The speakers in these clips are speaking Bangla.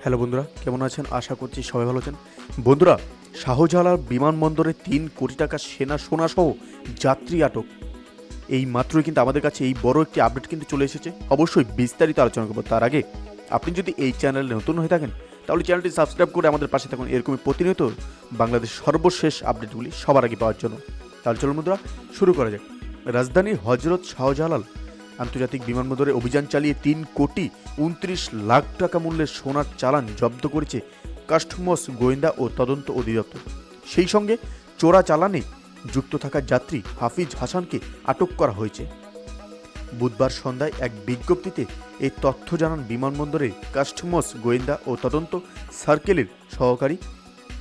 হ্যালো বন্ধুরা, কেমন আছেন? আশা করছি সবাই ভালো আছেন। বন্ধুরা, শাহজালাল বিমানবন্দরে ৩ কোটি টাকা সোনাসহ যাত্রী আটক। এই মাত্রই কিন্তু আমাদের কাছে এই বড় একটি আপডেট কিন্তু চলে এসেছে। অবশ্যই বিস্তারিত আলোচনা করবো। তার আগে আপনি যদি এই চ্যানেলে নতুন হয়ে থাকেন তাহলে চ্যানেলটি সাবস্ক্রাইব করে আমাদের পাশে থাকুন এরকমই প্রতিনিয়ত বাংলাদেশ সর্বশেষ আপডেটগুলি সবার আগে পাওয়ার জন্য। তাহলে চলুন বন্ধুরা, শুরু করা যাক। রাজধানীর হজরত শাহজালাল আন্তর্জাতিক বিমানবন্দরে অভিযান চালিয়ে ৩,২৯,০০,০০০ টাকা মূল্যের সোনার চালান জব্দ করেছে কাস্টমস গোয়েন্দা ও তদন্ত অধিদপ্তর। সেই সঙ্গে চোরা চালানে যুক্ত থাকা যাত্রী হাফিজ হাসানকে আটক করা হয়েছে। বুধবার সন্ধ্যায় এক বিজ্ঞপ্তিতে এই তথ্য জানান বিমানবন্দরের কাস্টমস গোয়েন্দা ও তদন্ত সার্কেলের সহকারী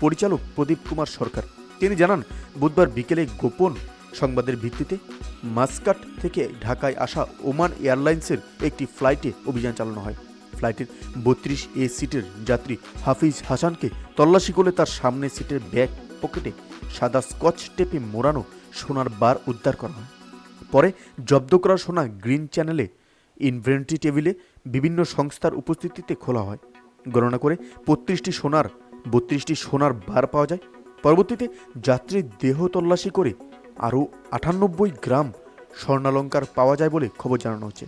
পরিচালক প্রদীপ কুমার সরকার। তিনি জানান, বুধবার বিকেলে গোপন সংবাদের ভিত্তিতে মাস্কাট থেকে ঢাকায় আসা ওমান এয়ারলাইন্সের একটি ফ্লাইটে অভিযান চালানো হয়। ফ্লাইটের 32A সিটের যাত্রী হাফিজ হাসানকে তল্লাশি করলে তার সামনের সিটের ব্যাক পকেটে সাদা স্কচ টেপে মোড়ানো সোনার বার উদ্ধার করা হয়। পরে জব্দ করা সোনা গ্রিন চ্যানেলে ইনভেন্টরি টেবিলে বিভিন্ন সংস্থার উপস্থিতিতে খোলা হয়। গণনা করে 32টি সোনার বার পাওয়া যায়। পরবর্তীতে যাত্রীর দেহ তল্লাশি করে আরও 98 গ্রাম স্বর্ণালঙ্কার পাওয়া যায় বলে খবর জানানো হচ্ছে।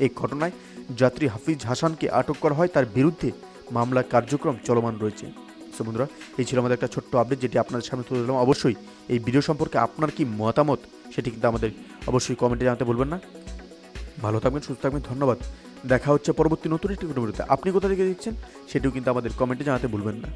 এই ঘটনায় যাত্রী হাফিজ হাসানকে আটক করা হয়, তার বিরুদ্ধে মামলা কার্যক্রম চলমান রয়েছে। সো বন্ধুরা, এই ছিল আমাদের একটা ছোট্ট আপডেট যেটি আপনাদের সামনে তুলে দিলাম। অবশ্যই এই ভিডিও সম্পর্কে আপনার কি মতামত সেটি কিন্তু আমাদের অবশ্যই কমেন্টে জানাতে ভুলবেন না। ভালো থাকবেন, সুস্থ থাকবেন, ধন্যবাদ। দেখা হচ্ছে পরবর্তী নতুন একটি ভিডিওতে। আপনি কোথা থেকে দেখছেন সেটিও কিন্তু আমাদের কমেন্টে জানাতে ভুলবেন না।